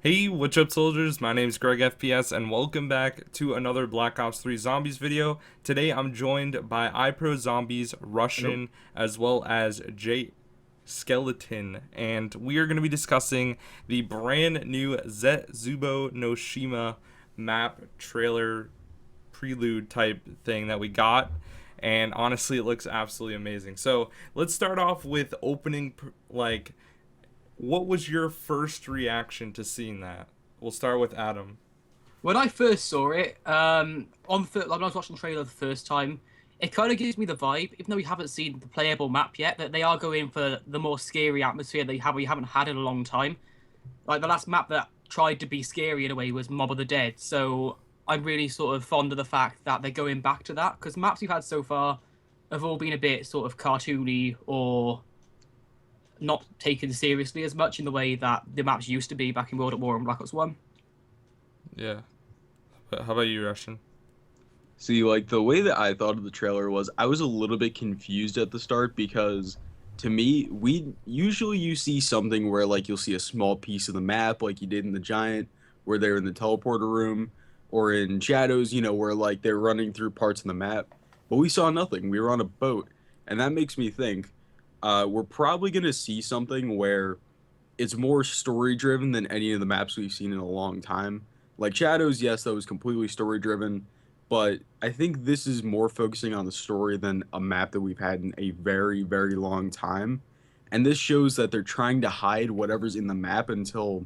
Hey, what's up, soldiers? My name is GregFPS, and welcome back to another Black Ops 3 Zombies video. Today, I'm joined by iPro Zombies, Hello. Russian, as well as J Skeleton, and we are going to be discussing the brand new Zetsubou No Shima map trailer prelude type thing that we got. And honestly, it looks absolutely amazing. So let's start off with opening, what was your first reaction to seeing that? We'll start with Adam. When I first saw it, like when I was watching the trailer the first time, it kind of gives me the vibe, even though we haven't seen the playable map yet, that they are going for the more scary atmosphere we haven't had in a long time. Like the last map that tried to be scary in a way was Mob of the Dead. So I'm really sort of fond of the fact that they're going back to that because maps we've had so far have all been a bit sort of cartoony or not taken seriously as much in the way that the maps used to be back in World at War and Black Ops 1. Yeah. But how about you, Russian? See, like the way that I thought of the trailer was I was a little bit confused at the start because to me, we usually you see something where like you'll see a small piece of the map like you did in the Giant where they're in the teleporter room or in Shadows, where like they're running through parts of the map. But we saw nothing. We were on a boat, and that makes me think we're probably going to see something where it's more story driven than any of the maps we've seen in a long time. Like Shadows, yes, that was completely story driven, but I think this is more focusing on the story than a map that we've had in a very, very long time. And this shows that they're trying to hide whatever's in the map until,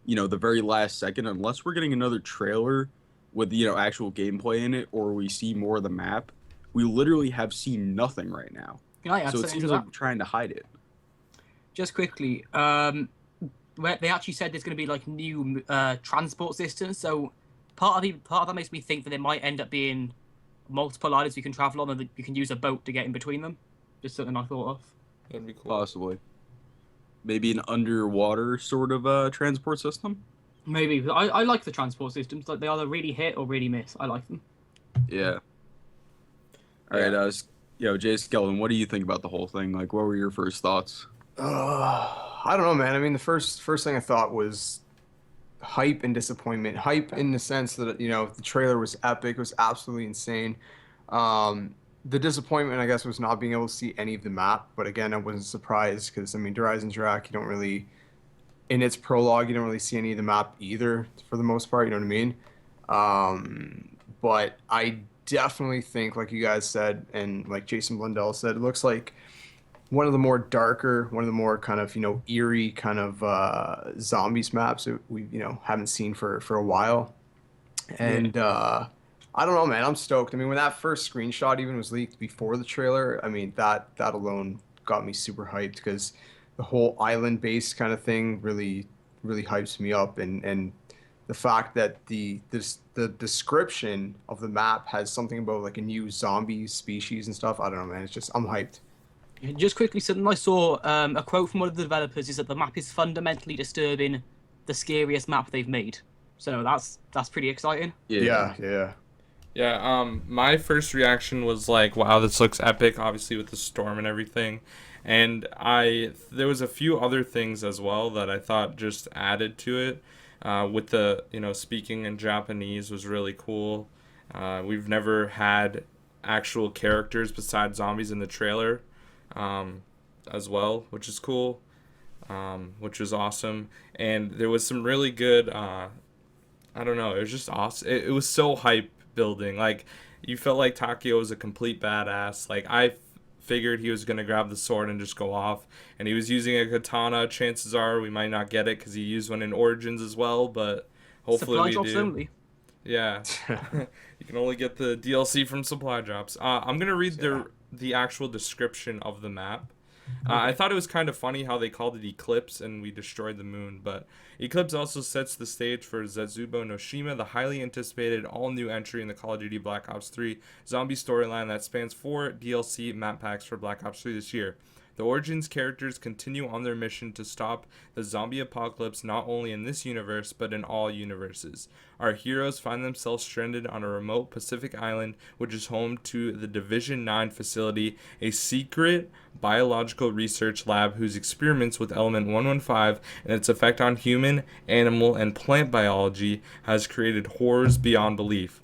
the very last second, unless we're getting another trailer with, actual gameplay in it or we see more of the map. We literally have seen nothing right now. Can I add So it something to seems like that? we're trying to hide it. Just quickly, where they actually said there's going to be like new transport systems. So part of that makes me think that it might end up being multiple islands you can travel on, and that you can use a boat to get in between them. Just something I thought of. That'd be cool. Possibly. Maybe an underwater sort of transport system. Maybe I like the transport systems. Like they either really hit or really miss. I like them. Yeah. All right. Yeah. Jay Skeleton, what do you think about the whole thing? Like, what were your first thoughts? I don't know, man. I mean, the first thing I thought was hype and disappointment. Hype in the sense that, the trailer was epic, it was absolutely insane. The disappointment, I guess, was not being able to see any of the map. But again, I wasn't surprised because, I mean, Horizon Drac, you don't really, in its prologue, you don't really see any of the map either for the most part. You know what I mean? But I definitely think, like you guys said, and like Jason Blundell said, it looks like one of the more darker, one of the more kind of eerie kind of zombies maps that we haven't seen for a while. Yeah. And I don't know, man. I'm stoked. I mean, when that first screenshot even was leaked before the trailer, I mean that alone got me super hyped because the whole island-based kind of thing really hypes me up, and the fact that the description of the map has something about like a new zombie species and stuff. I don't know, man. It's just I'm hyped. Just quickly, something I saw a quote from one of the developers is that the map is fundamentally disturbing, the scariest map they've made. So that's pretty exciting. Yeah. Yeah, yeah. Yeah, my first reaction was like, wow, this looks epic, obviously with the storm and everything. And there was a few other things as well that I thought just added to it. With the, speaking in Japanese was really cool. We've never had actual characters besides zombies in the trailer, um, as well, which is cool, which was awesome. And there was some really good, I don't know, it was just awesome. It was so hype building. Like, you felt like Takio was a complete badass. Like, figured he was going to grab the sword and just go off. And he was using a katana. Chances are we might not get it because he used one in Origins as well, but hopefully Supply we drops do. only. Yeah. You can only get the DLC from supply drops. I'm gonna read Yeah. the actual description of the map. I Okay. thought it was kind of funny how they called it Eclipse and we destroyed the moon, but Eclipse also sets the stage for Zetsubou No Shima, the highly anticipated all-new entry in the Call of Duty Black Ops 3 zombie storyline that spans 4 DLC map packs for Black Ops 3 this year. The Origins characters continue on their mission to stop the zombie apocalypse not only in this universe, but in all universes. Our heroes find themselves stranded on a remote Pacific island, which is home to the Division 9 facility, a secret biological research lab whose experiments with element 115 and its effect on human, animal, and plant biology has created horrors beyond belief.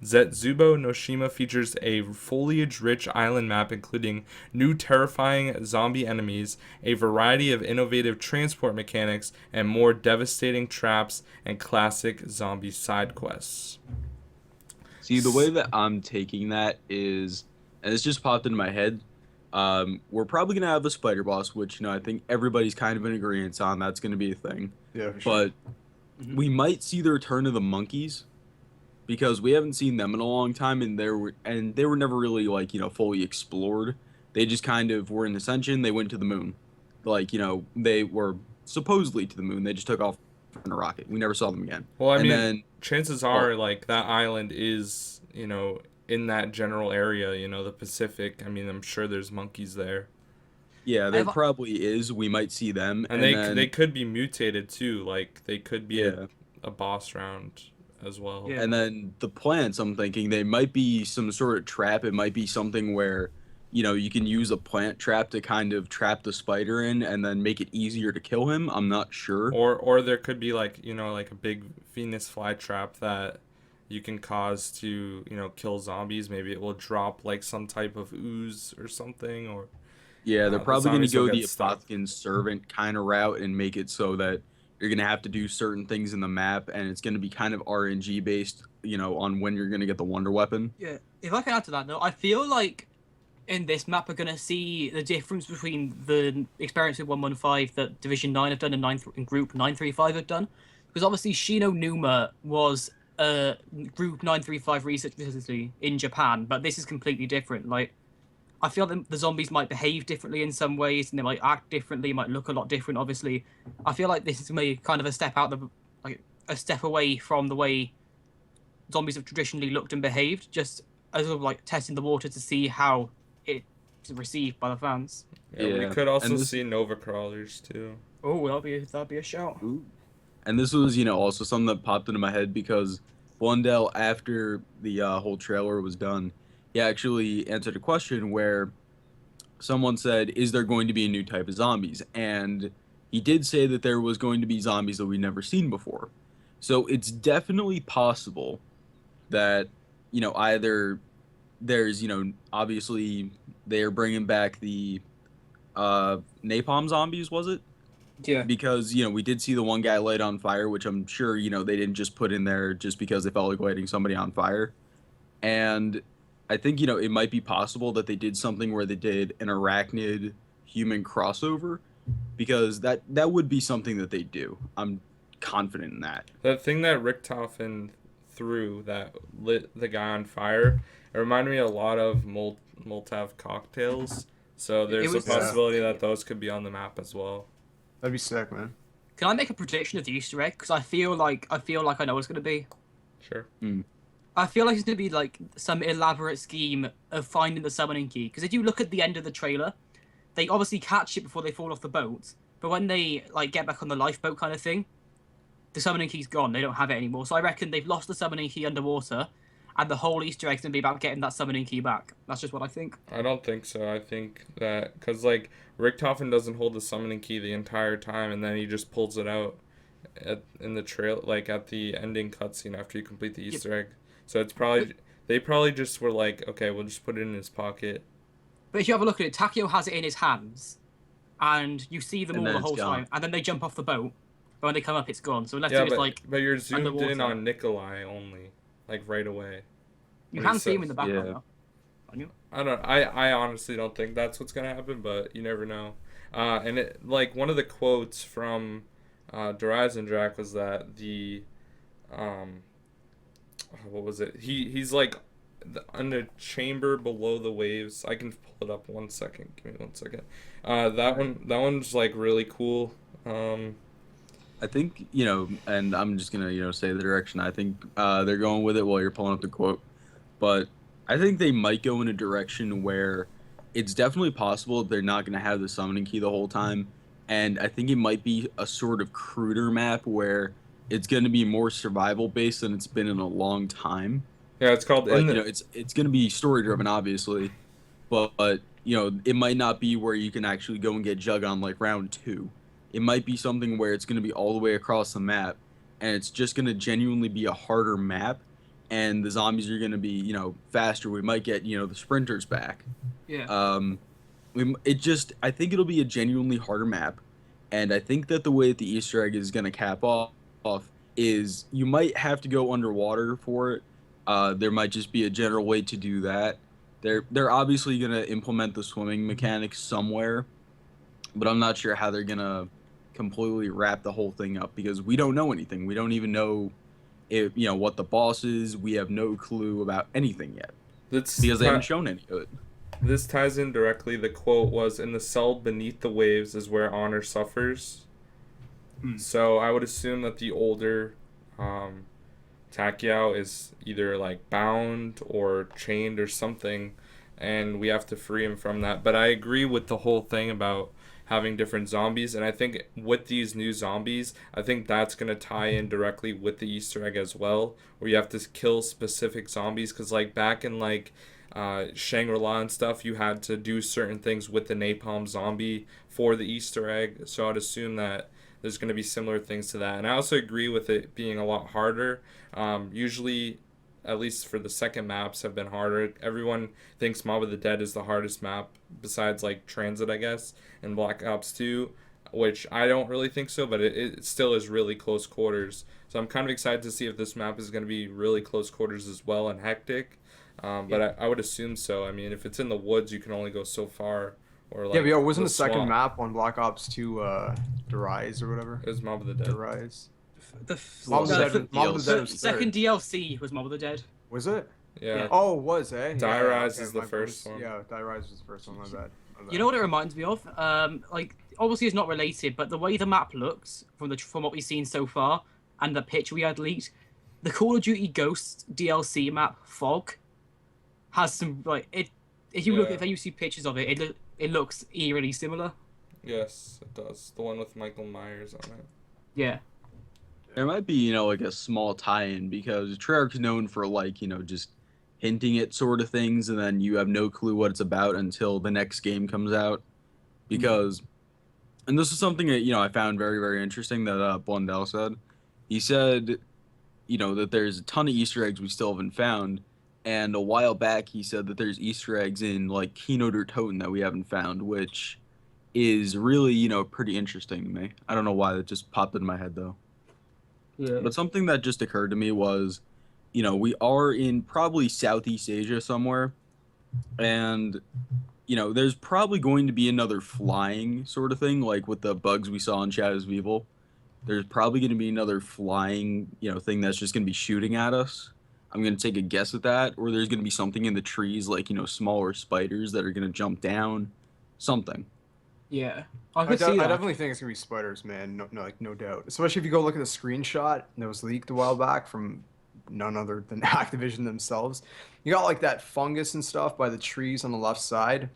Zetsubou No Shima features a foliage-rich island map including new terrifying zombie enemies, a variety of innovative transport mechanics, and more devastating traps and classic zombie side quests. See, the way that I'm taking that is, and this just popped into my head, we're probably gonna have a spider boss, which I think everybody's kind of in agreement on. That's gonna be a thing. Yeah, for sure. But we might see the return of the monkeys, because we haven't seen them in a long time, and they were never really fully explored. They just kind of were in Ascension. They went to the moon, they were supposedly to the moon. They just took off in a rocket. We never saw them again. Well, I and mean, then, chances are that island is in that general area, the Pacific. I mean, I'm sure there's monkeys there. Yeah, there probably is. We might see them, and they could be mutated too. Like they could be a boss round as well. Yeah. And then the plants, I'm thinking they might be some sort of trap. It might be something where, you can use a plant trap to kind of trap the spider in and then make it easier to kill him. I'm not sure. Or there could be like a big Venus flytrap that you can cause to, kill zombies. Maybe it will drop like some type of ooze or something. Or yeah, they're probably going to go the stuck. Apothicon servant kind of route and make it so that you're going to have to do certain things in the map, and it's going to be kind of RNG based, on when you're going to get the wonder weapon. Yeah, if I can add to that, though, I feel like in this map we're going to see the difference between the experience with 115 that Division 9 have done and Group 935 have done. Because obviously Shino Numa was a Group 935 research facility in Japan, but this is completely different. Like, I feel that the zombies might behave differently in some ways, and they might act differently, might look a lot different. Obviously, I feel like this is maybe kind of a step a step away from the way zombies have traditionally looked and behaved, just as of testing the water to see how it's received by the fans. Yeah, we could also see Nova Crawlers too. Oh, that'd be a shout. Ooh. And this was, also something that popped into my head because Blundell, after the whole trailer was done, he actually answered a question where someone said, is there going to be a new type of zombies? And he did say that there was going to be zombies that we've never seen before. So it's definitely possible that, either there's, obviously they're bringing back the napalm zombies, was it? Yeah. Because, we did see the one guy light on fire, which I'm sure, they didn't just put in there just because they felt like lighting somebody on fire. And I think, it might be possible that they did something where they did an arachnid human crossover, because that would be something that they do. I'm confident in that. The thing that Richtofen threw that lit the guy on fire, it reminded me a lot of Molotov cocktails. So there's a possibility that those could be on the map as well. That'd be sick, man. Can I make a prediction of the Easter egg? Because I feel like I know what it's going to be. Sure. I feel like it's going to be like some elaborate scheme of finding the summoning key. Because if you look at the end of the trailer, they obviously catch it before they fall off the boat. But when they get back on the lifeboat kind of thing, the summoning key's gone. They don't have it anymore. So I reckon they've lost the summoning key underwater, and the whole Easter egg's going to be about getting that summoning key back. That's just what I think. I don't think so. I think that because Richtofen doesn't hold the summoning key the entire time, and then he just pulls it out in the trail, at the ending cutscene after you complete the Easter egg. So it's probably they probably just were like, okay, we'll just put it in his pocket. But if you have a look at it, Takeo has it in his hands, and you see them all the whole time, and then they jump off the boat. But when they come up, it's gone. So unless but you're zoomed in on Nikolai only, right away. You can see him in the background now. I don't. I honestly don't think that's what's gonna happen, but you never know. And it one of the quotes from Horizon Drac was that the what was it? He's in a chamber below the waves. I can pull it up 1 second. Give me 1 second. That one's really cool. I think, and I'm just gonna, say the direction I think they're going with it while you're pulling up the quote. But I think they might go in a direction where it's definitely possible they're not going to have the summoning key the whole time. And I think it might be a sort of cruder map where it's going to be more survival based than it's been in a long time. Yeah, it's called in But, the it's going to be story driven, obviously. But, it might not be where you can actually go and get Jug on like round 2. It might be something where it's going to be all the way across the map, and it's just going to genuinely be a harder map, and the zombies are going to be, faster. We might get, the sprinters back. Yeah. I think it'll be a genuinely harder map, and I think that the way that the Easter egg is going to cap off is you might have to go underwater for it. There might just be a general way to do that. They're obviously going to implement the swimming mechanics somewhere, but I'm not sure how they're going to completely wrap the whole thing up because we don't know anything. We don't even know if what the boss is. We have no clue about anything yet because they haven't shown any of it. This ties in directly. The quote was, "In the cell beneath the waves is where honor suffers." So I would assume that the older Takiao is either like bound or chained or something, and we have to free him from that. But I agree with the whole thing about having different zombies, and I think with these new zombies, I think that's going to tie in directly with the Easter egg as well, where you have to kill specific zombies, because like back in like Shangri-La and stuff, you had to do certain things with the napalm zombie for the Easter egg. So I'd assume that there's going to be similar things to that. And I also agree with it being a lot harder. Usually, at least for the second maps, have been harder. Everyone thinks Mob of the Dead is the hardest map besides like Transit, I guess, and Black Ops 2, which I don't really think so, but it still is really close quarters. So I'm kind of excited to see if this map is going to be really close quarters as well and hectic. But I would assume so. I mean, if it's in the woods, you can only go so far. Or like but wasn't the second swamp. map on Black Ops 2 Derise or whatever? It was Mob of the Dead. Derise. Mob of the Dead The was second DLC was Mob of the Dead. Was it? Yeah. Oh, it was, eh? Die Rise is the my first one. Yeah, Die Rise was the first one, my bad. You know what it reminds me of? Like obviously it's not related, but the way the map looks from what we've seen so far and the picture we had leaked, the Call of Duty Ghosts DLC map Fog has some like it. If you see pictures of it, it looks eerily similar. Yes, it does. The one with Michael Myers on it. Yeah. There might be, like a small tie-in because Treyarch's known for like, just hinting at sort of things and then you have no clue what it's about until the next game comes out. Because, and this is something that, I found very, very interesting that Blundell said. He said, that there's a ton of Easter eggs we still haven't found. And a while back, he said that there's Easter eggs in like Keynote or Toten that we haven't found, which is really, pretty interesting to me. I don't know why that just popped in my head though. Yeah. But something that just occurred to me was, we are in probably Southeast Asia somewhere, and there's probably going to be another flying sort of thing, like with the bugs we saw in Shadows of Evil. There's probably going to be another flying, thing that's just going to be shooting at us. I'm going to take a guess at that, or there's going to be something in the trees, like, smaller spiders that are going to jump down, something. Yeah. I could see that. definitely think it's gonna be spiders, man. No doubt. Especially if you go look at the screenshot that was leaked a while back from none other than Activision themselves. You got like that fungus and stuff by the trees on the left side,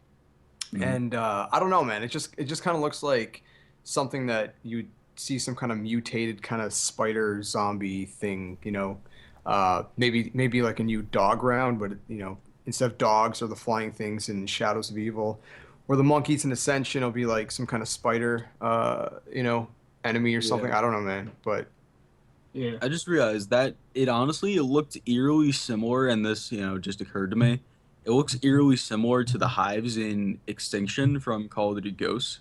and I don't know, man. It just kind of looks like something that you'd see some kind of mutated kind of spider zombie thing. Maybe like a new dog round, but instead of dogs are the flying things in Shadows of Evil. Or the monkeys in Ascension will be like some kind of spider, enemy or something. I don't know, man. But yeah, I just realized that it looked eerily similar, and this, just occurred to me. It looks eerily similar to the hives in Extinction from Call of Duty Ghosts.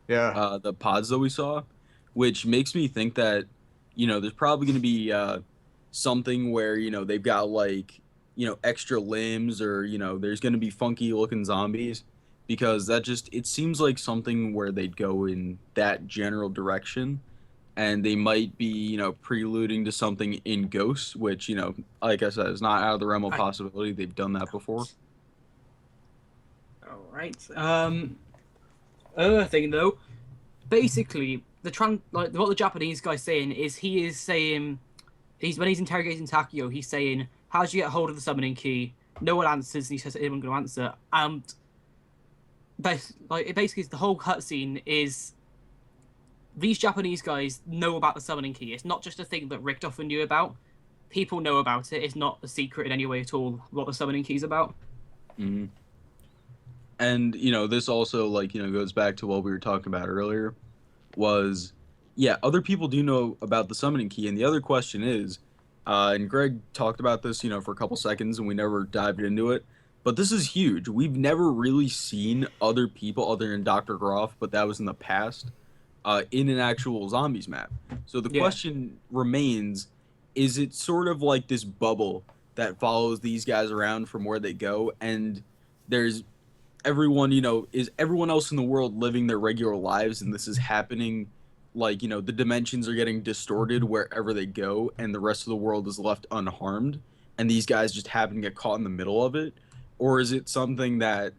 Yeah. The pods that we saw, which makes me think that, there's probably going to be something where, they've got like, extra limbs or, there's going to be funky looking zombies. Because it seems like something where they'd go in that general direction, and they might be, preluding to something in Ghosts, which, like I said, is not out of the realm of possibility. They've done that before. All right. Other thing though, basically what the Japanese guy's saying is when he's interrogating Takio, he's saying, "How did you get hold of the summoning key?" No one answers, and he says, "Anyone going to answer?" And it basically is the whole cutscene is these Japanese guys know about the summoning key. It's not just a thing that Richtofen knew about. People know about it. It's not a secret in any way at all what the summoning key is about. Mhm. And this also goes back to what we were talking about earlier. Was yeah, other people do know about the summoning key, and the other question is, and Greg talked about this, for a couple seconds, and we never dived into it. But this is huge. We've never really seen other people other than Dr. Groff, but that was in the past, in an actual zombies map. So the Yeah. question remains: is it sort of like this bubble that follows these guys around from where they go, and there's everyone, is everyone else in the world living their regular lives, and this is happening, the dimensions are getting distorted wherever they go, and the rest of the world is left unharmed, and these guys just happen to get caught in the middle of it? Or is it something that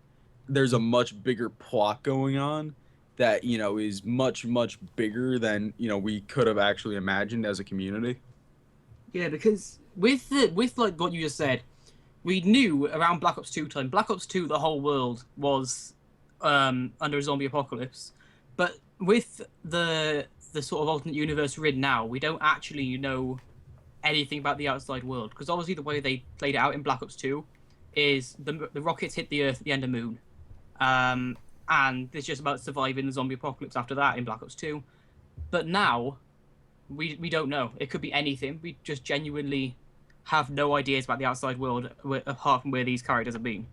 there's a much bigger plot going on that, is much, much bigger than, we could have actually imagined as a community? Yeah, because with like what you just said, we knew around Black Ops 2 time. Black Ops 2, the whole world was under a zombie apocalypse, but with the sort of alternate universe we're in now, we don't actually know anything about the outside world, because obviously the way they played it out in Black Ops 2 is the rockets hit the Earth at the end of Moon, and it's just about surviving the zombie apocalypse after that in Black Ops 2. But now we don't know. It could be anything. We just genuinely have no ideas about the outside world apart from where these characters have been.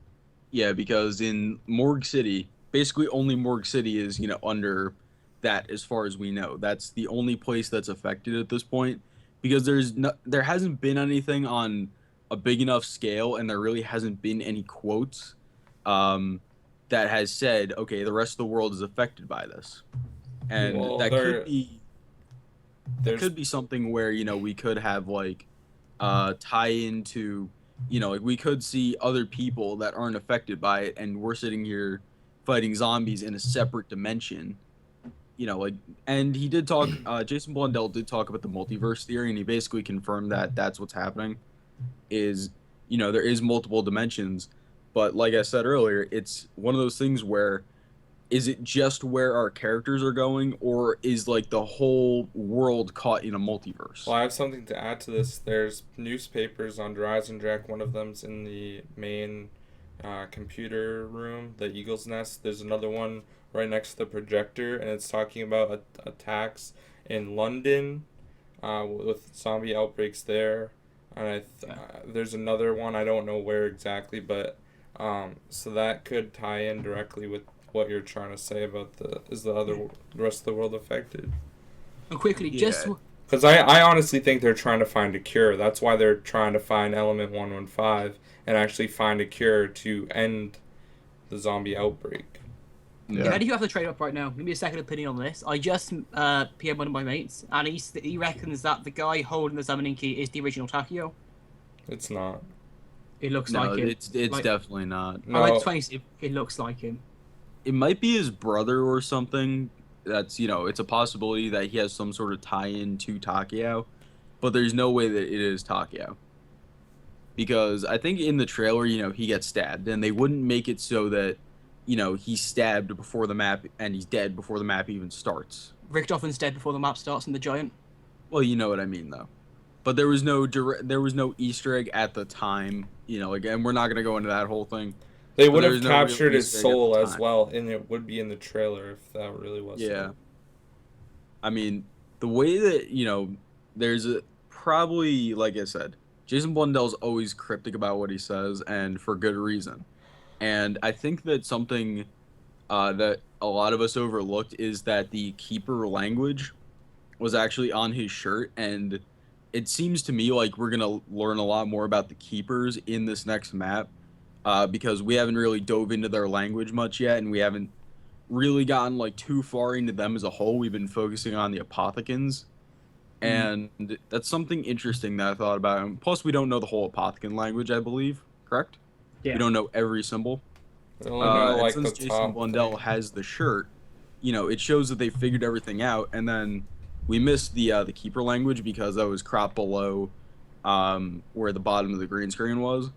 Yeah, because in Morgue City, basically only Morgue City is, under that as far as we know. That's the only place that's affected at this point, because there hasn't been anything on a big enough scale, and there really hasn't been any quotes that has said, okay, the rest of the world is affected by this. And Well, that there's could be something where, we could have tie into, we could see other people that aren't affected by it, and we're sitting here fighting zombies in a separate dimension. And he did talk, Jason Blundell did talk about the multiverse theory, and he basically confirmed that that's what's happening. Is, there is multiple dimensions, but like I said earlier, it's one of those things where, is it just where our characters are going, or is the whole world caught in a multiverse? Well, I have something to add to this. There's newspapers on Horizon Jack. One of them's in the main computer room, the Eagle's Nest. There's another one right next to the projector, and it's talking about attacks in London with zombie outbreaks there. And there's another one, I don't know where exactly, but so that could tie in directly with what you're trying to say about the rest of the world affected. And quickly, Yeah. Because I honestly think they're trying to find a cure. That's why they're trying to find Element 115 and actually find a cure to end the zombie outbreak. If any of you have the trade up right now, give me a second opinion on this. I just PM one of my mates, and he reckons that the guy holding the summoning key is the original Takio. It's not. It looks No, like him. it's Like- definitely not. No. I went 20. It looks like him. It might be his brother or something. That's, it's a possibility that he has some sort of tie-in to Takeo, but there's no way that it is Takeo. Because I think in the trailer, he gets stabbed, and they wouldn't make it so that, he's stabbed before the map and he's dead before the map even starts. Richtofen's dead before the map starts in the Giant. Well, you know what I mean, though. But there was no Easter egg at the time, again, we're not going to go into that whole thing. They But would have there's no real captured his Easter egg at the soul as time. well, and it would be in the trailer if that really was. Yeah. so. I mean, the way that, there's probably, like I said, Jason Blundell's always cryptic about what he says, and for good reason. And I think that something that a lot of us overlooked is that the Keeper language was actually on his shirt, and it seems to me like we're going to learn a lot more about the Keepers in this next map, because we haven't really dove into their language much yet, and we haven't really gotten too far into them as a whole. We've been focusing on the Apothecans, and that's something interesting that I thought about. And plus, we don't know the whole Apothecan language, I believe, correct? Yeah. We don't know every symbol. I only know, And like, since the Jason top Blundell three. has the shirt, it shows that they figured everything out. And then we missed the Keeper language because that was cropped below where the bottom of the green screen was.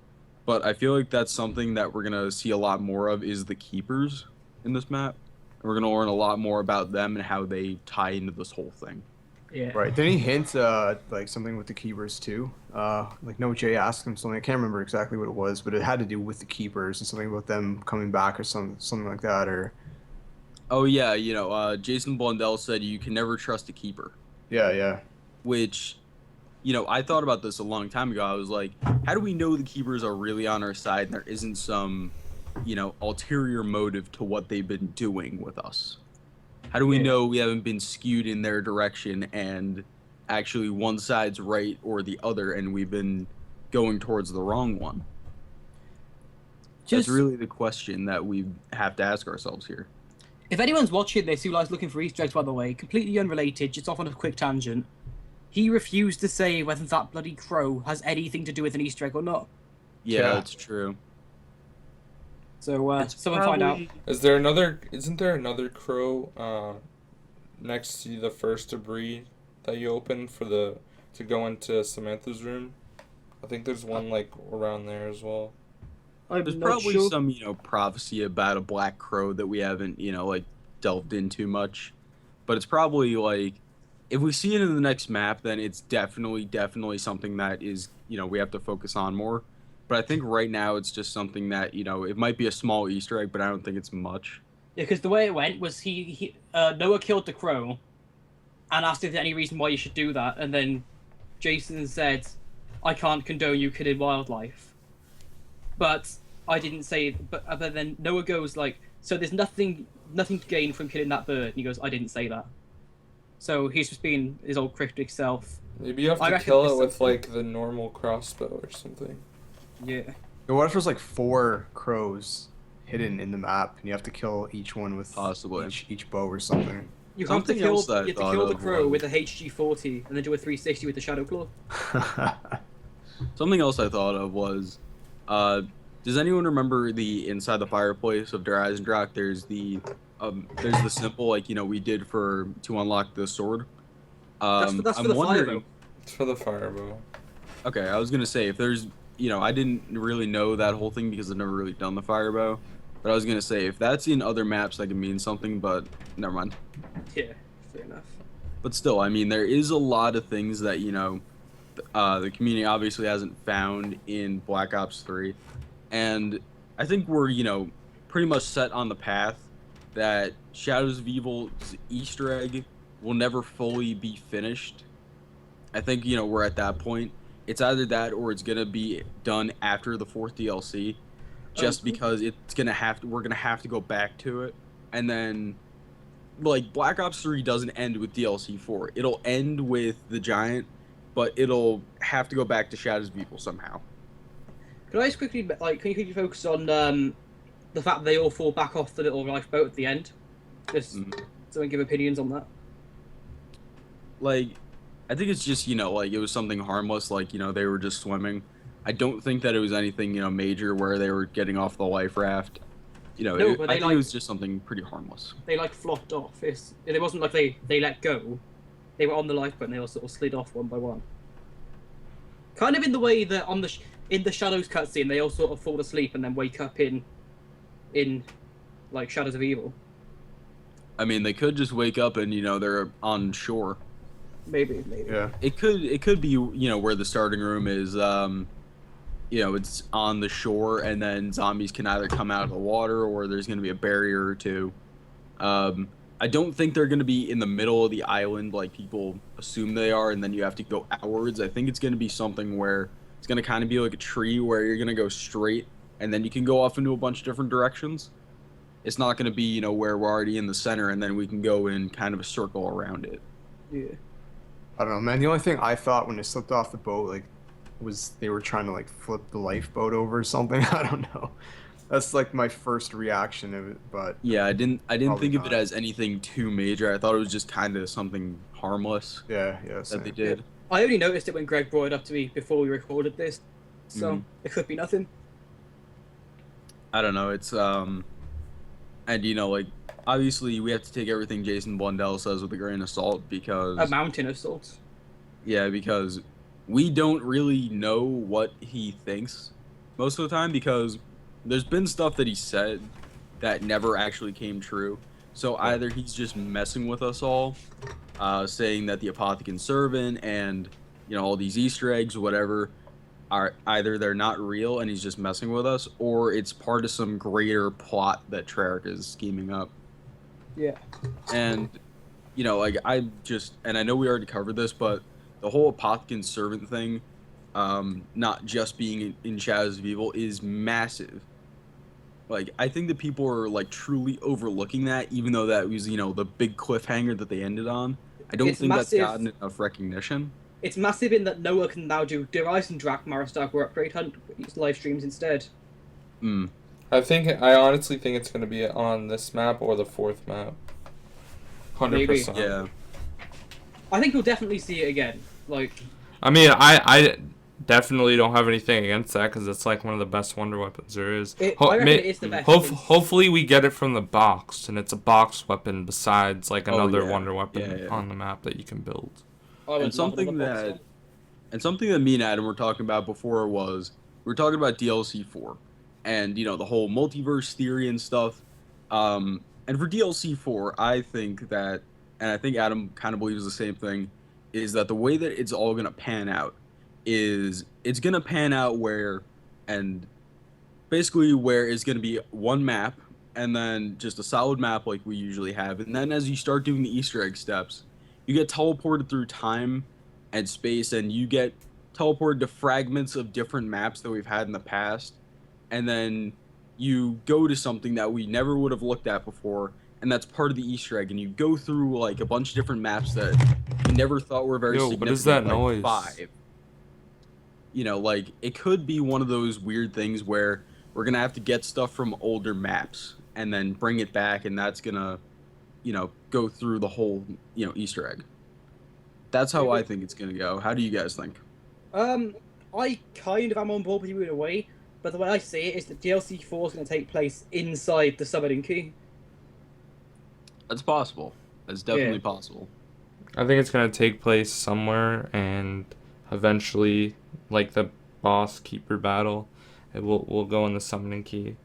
But I feel like that's something that we're gonna see a lot more of, is the Keepers. in this map. And we're gonna learn a lot more about them and how they tie into this whole thing. Yeah. Right. Did he hint like something with the keepers too? Like No Jay asked him something. I can't remember exactly what it was, but it had to do with the keepers and something about them coming back or something like that. Or Oh yeah, Jason Blundell said you can never trust a keeper, yeah. which, I thought about this a long time ago. I was like, how do we know the keepers are really on our side and there isn't some, ulterior motive to what they've been doing with us? How do we know we haven't been skewed in their direction and actually one side's right or the other and we've been going towards the wrong one? That's really the question that we have to ask ourselves here. If anyone's watching this who likes looking for Easter eggs, by the way, completely unrelated, just off on a quick tangent, he refused to say whether that bloody crow has anything to do with an Easter egg or not. Yeah, that's true. So, someone find out. Isn't there another crow next to the first debris that you opened to go into Samantha's room? I think there's one like around there as well. There's probably some, prophecy about a black crow that we haven't, delved into much. But it's probably like, if we see it in the next map, then it's definitely something that is, we have to focus on more. But I think right now it's just something that, it might be a small Easter egg, but I don't think it's much. Yeah, because the way it went was Noah killed the crow and asked if there's any reason why you should do that. And then Jason said, I can't condone you killing wildlife. But I didn't say, but then Noah goes like, so there's nothing to gain from killing that bird. And he goes, I didn't say that. So he's just being his old cryptic self. Maybe you have to kill it with like the normal crossbow or something. Yeah. What if there's like 4 crows hidden in the map and you have to kill each one with possibly each bow or something? You have to kill the crow with a HG40 and then do a 360 with the Shadow Claw. Something else I thought of was, does anyone remember the inside the fireplace of Der Eisendrache? There's the symbol like we did to unlock the sword. That's for the firebow. It's for the firebow. Okay, I was gonna say if there's I didn't really know that whole thing because I've never really done the firebow. But I was gonna say if that's in other maps that can mean something, but never mind. Yeah, fair enough. But still, I mean, there is a lot of things that the community obviously hasn't found in Black Ops 3, and I think we're pretty much set on the path that Shadows of Evil's Easter egg will never fully be finished. I think we're at that point. It's either that or it's gonna be done after the 4th DLC, just because we're gonna have to go back to it, and then like Black Ops 3 doesn't end with DLC 4. It'll end with the Giant, but it'll have to go back to Shadows of Evil somehow. Can I just quickly can you quickly focus on the fact that they all fall back off the little lifeboat at the end? Just someone give opinions on that. Like, I think it's just, like, it was something harmless, like, they were just swimming. I don't think that it was anything, major where they were getting off the life raft. I think it was just something pretty harmless. They, flopped off. It wasn't like they let go. They were on the lifeboat and they all sort of slid off one by one. Kind of in the way that in the Shadows cutscene, they all sort of fall asleep and then wake up in like, Shadows of Evil. I mean, they could just wake up and, they're on shore. Maybe. Yeah. It could be, where the starting room is, it's on the shore and then zombies can either come out of the water or there's going to be a barrier or two. I don't think they're going to be in the middle of the island like people assume they are and then you have to go outwards. I think it's going to be something where it's going to kind of be like a tree where you're going to go straight and then you can go off into a bunch of different directions. It's not going to be, where we're already in the center and then we can go in kind of a circle around it. Yeah. I don't know, man. The only thing I thought when they slipped off the boat, like, was they were trying to, like, flip the lifeboat over or something. I don't know. That's, like, my first reaction of it, but... Yeah, I didn't think of it as anything too major. I thought it was just kind of something harmless. Yeah, that they did. Yeah. I only noticed it when Greg brought it up to me before we recorded this, so it could be nothing. I don't know. It's, and, like... Obviously, we have to take everything Jason Blundell says with a grain of salt because... A mountain of salt. Yeah, because we don't really know what he thinks most of the time because there's been stuff that he said that never actually came true. So either he's just messing with us all, saying that the Apothecary Servant and all these Easter eggs, whatever, are either they're not real and he's just messing with us, or it's part of some greater plot that Treyarch is scheming up. Yeah. And like and I know we already covered this, but the whole Apothecary Servant thing, not just being in Shadows of Evil, is massive. Like, I think that people are like truly overlooking that, even though that was the big cliffhanger that they ended on. I don't think massive. That's gotten enough recognition. It's massive in that Noah can now do Der Eisendrache Maristag or Upgrade Hunt live streams instead. I honestly think it's going to be on this map or the 4th map. 100%. Yeah. I think you'll definitely see it again. Like, I mean, I definitely don't have anything against that because it's like one of the best wonder weapons there is. I reckon it is the best. Hopefully we get it from the box, and it's a box weapon besides like another wonder weapon on the map that you can build. And something that me and Adam were talking about before was we were talking about DLC 4 and the whole multiverse theory and stuff. And for DLC 4, I think that, and I think Adam kind of believes the same thing, is that the way that it's all gonna pan out is it's gonna pan out where it's gonna be one map and then just a solid map like we usually have, and then as you start doing the Easter egg steps, you get teleported through time and space, and you get teleported to fragments of different maps that we've had in the past, and then you go to something that we never would have looked at before, and that's part of the Easter egg, and you go through like a bunch of different maps that we never thought were very significant. What is that noise? 5. Like, it could be one of those weird things where we're gonna have to get stuff from older maps and then bring it back, and that's gonna go through the whole Easter egg. That's how I think it's gonna go. How do you guys think? I kind of am on board with you in a way, but the way I see it is that DLC 4 is going to take place inside the summoning key. That's possible. That's definitely possible. I think it's going to take place somewhere, and eventually, like the boss keeper battle, it will go in the summoning key.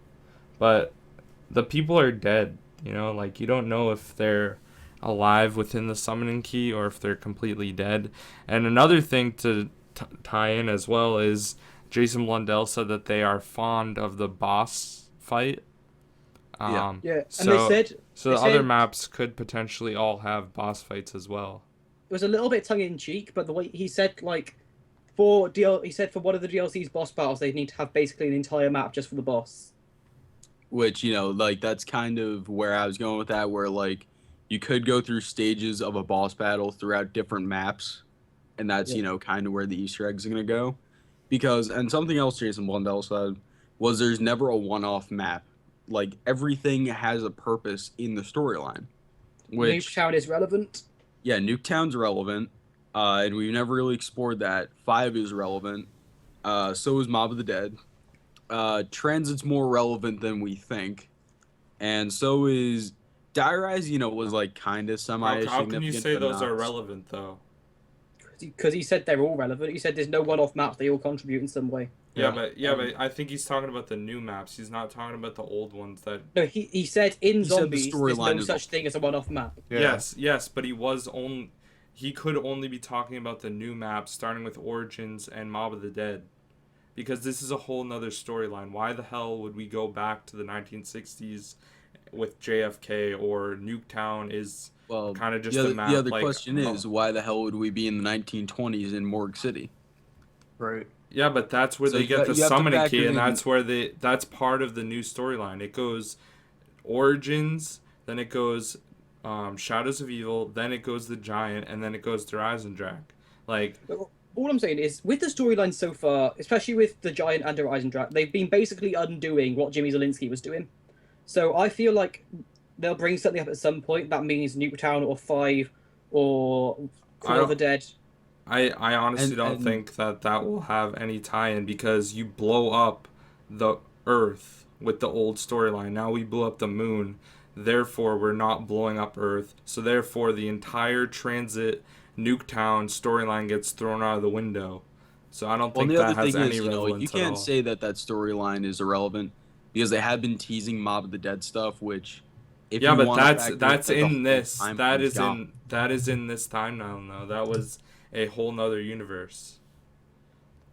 But the people are dead, like you don't know if they're alive within the summoning key or if they're completely dead. And another thing to tie in as well is Jason Blundell said that they are fond of the boss fight. And they said the other said maps could potentially all have boss fights as well. It was a little bit tongue in cheek, but the way he said, like, for one of the DLC's boss battles, they need to have basically an entire map just for the boss. Which like that's kind of where I was going with that, where like you could go through stages of a boss battle throughout different maps, and that's kind of where the Easter eggs are gonna go. Because, and something else Jason Blundell said was there's never a one-off map. Like, everything has a purpose in the storyline. Nuketown is relevant. Yeah, Nuketown's relevant, and we've never really explored that. 5 is relevant. So is Mob of the Dead. Transit's more relevant than we think, and so is Die Rise. Was like kind of semi. How can you say those are relevant though? Because he said they're all relevant. He said there's no one-off maps; they all contribute in some way. But I think he's talking about the new maps. He's not talking about the old ones. No, he said in Zombies there's no such thing as a one-off map. Yeah. Yes, but he could only be talking about the new maps, starting with Origins and Mob of the Dead, because this is a whole nother storyline. Why the hell would we go back to the 1960s with JFK, or Nuketown is kind of just a map? The other question is, why the hell would we be in the 1920s in Morgue City? Right. Yeah, but that's where they get the summoning key, and that's part of the new storyline. It goes Origins, then it goes Shadows of Evil, then it goes the Giant, and then it goes Der Eisendrache. Like, all I'm saying is, with the storyline so far, especially with the Giant and Der Eisendrache, they've been basically undoing what Jimmy Zielinski was doing. So I feel like they'll bring something up at some point. That means Nuketown or 5 or Call of the Dead. I honestly don't think that will have any tie-in, because you blow up the Earth with the old storyline. Now we blew up the moon. Therefore, we're not blowing up Earth. So therefore, the entire Transit Nuketown storyline gets thrown out of the window. So I don't think that has any relevance at all. You can't say that storyline is irrelevant, because they have been teasing Mob of the Dead stuff, which if Yeah, you but want that's in this. That is gone. in this timeline though. That was a whole nother universe.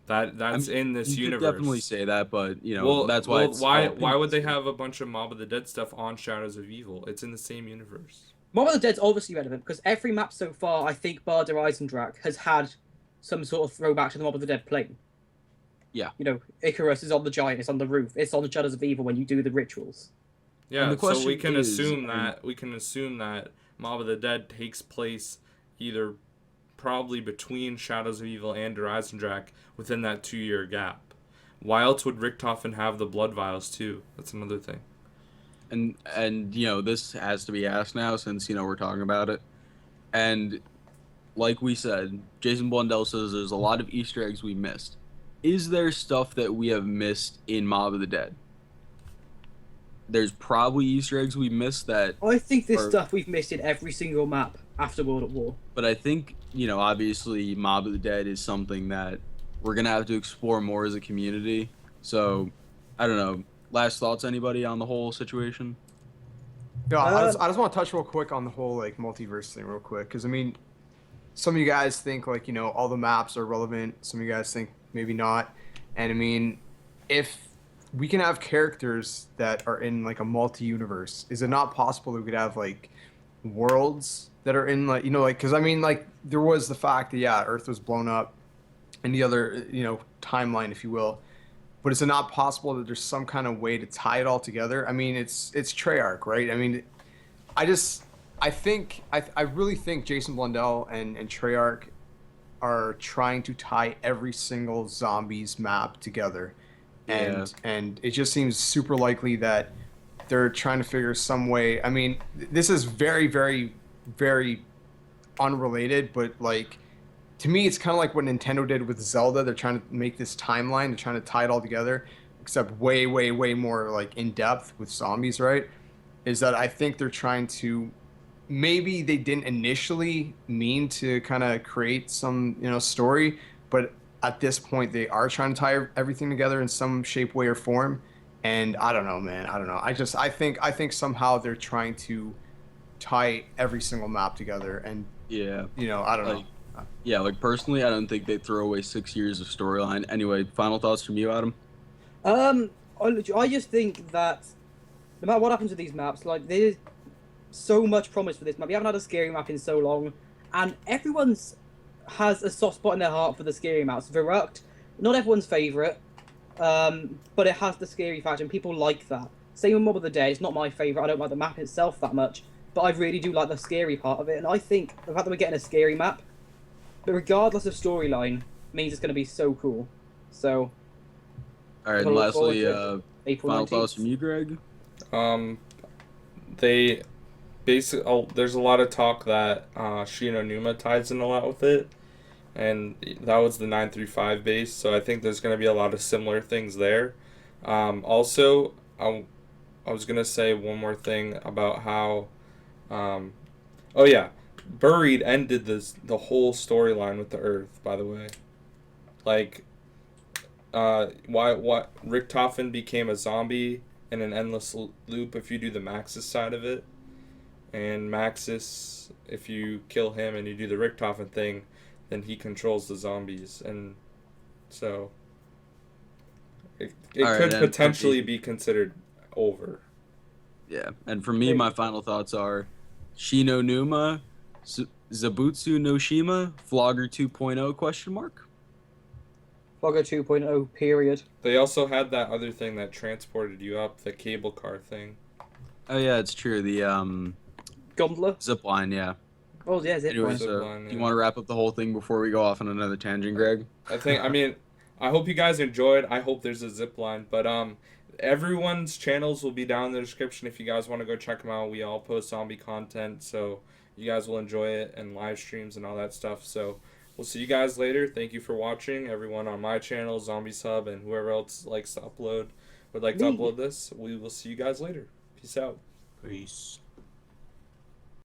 I That's mean, in this you could definitely universe. say that, but Well, that's why well, it's all why would they opinions. have a bunch of Mob of the Dead stuff on Shadows of Evil? It's in the same universe. Mob of the Dead's obviously relevant because every map so far, I think, bar Der Eisendrache, has had some sort of throwback to the Mob of the Dead plane. Yeah. You know, Icarus is on the giant, it's on the roof, it's on the Shadows of Evil when you do the rituals. And Yeah, the so question is, and we can assume that Mob of the Dead takes place either probably between Shadows of Evil and Der Eisendrache within that 2 year gap. Why else would Richtofen have the blood vials too? That's another thing. and this has to be asked now since we're talking about it. And like we said, Jason Blundell says there's a lot of Easter eggs we missed. Is there stuff that we have missed in Mob of the Dead? There's probably Easter eggs we missed that I think there's are, stuff we've missed in every single map after World at War. but I think, obviously Mob of the Dead is something that we're gonna have to explore more as a community. So, I don't know. Last thoughts, anybody on the whole situation? Yeah, I just want to touch real quick on the whole like multiverse thing real quick because I mean, some of you guys think like all the maps are relevant. Some of you guys think maybe not, and I mean, if we can have characters that are in like a multi-universe, is it not possible that we could have like worlds that are in like because I mean like there was the fact that yeah Earth was blown up in the other timeline if you will, but is it not possible that there's some kind of way to tie it all together? I mean it's Treyarch, right? I mean I really think Jason Blundell and Treyarch are trying to tie every single zombies map together, and it just seems super likely that they're trying to figure some way. I mean, this is very, very, very unrelated, but like to me, it's kind of like what Nintendo did with Zelda. They're trying to make this timeline. They're trying to tie it all together, except way, way, way more like in depth with zombies, right? Is that I think they're trying to maybe they didn't initially mean to kind of create some story, but at this point they are trying to tie everything together in some shape, way, or form. And I don't know, man. I don't know. I think somehow they're trying to tie every single map together, and Yeah. I don't Like, know. yeah, like personally, I don't think they'd throw away 6 years of storyline. Anyway, final thoughts from you, Adam? Um, I just think that no matter what happens with these maps, like there's so much promise for this map. We haven't had a scary map in so long, and everyone's has a soft spot in their heart for the scary maps. Verrucht, not everyone's favorite, but it has the scary factor, and people like that. Same with Mob of the Dead. It's not my favorite. I don't like the map itself that much, but I really do like the scary part of it. And I think the fact that we're getting a scary map, but regardless of storyline, means it's going to be so cool. So, All right, Gotta and look forward lastly, to April final 19th. thoughts from you, Greg? They basically there's a lot of talk that Shino Numa ties in a lot with it, and that was the 935 base. So I think there's going to be a lot of similar things there. Also, I was gonna say one more thing about how, oh yeah, Buried ended the whole storyline with the Earth. By the way, like, why Richtofen became a zombie in an endless loop if you do the Maxis side of it, and Maxis, if you kill him and you do the Richtofen thing, then he controls the zombies, and so it All could right, potentially be considered over. Yeah, and for me, my final thoughts are Shino Numa, Zetsubou No Shima, Flogger 2.0 question mark? Flogger 2.0 period. They also had that other thing that transported you up, the cable car thing. Oh yeah, it's true. The Gondola. zip line, yeah. Oh yeah, zip Anyway, line. so Zipline, do you yeah. want to wrap up the whole thing before we go off on another tangent, Greg? I mean, I hope you guys enjoyed. I hope there's a zip line, but everyone's channels will be down in the description if you guys want to go check them out. We all post zombie content, so you guys will enjoy it, and live streams and all that stuff. So we'll see you guys later. Thank you for watching, everyone on my channel, Zombie Sub, and whoever else would like to upload this. We will see you guys later. Peace out. Peace.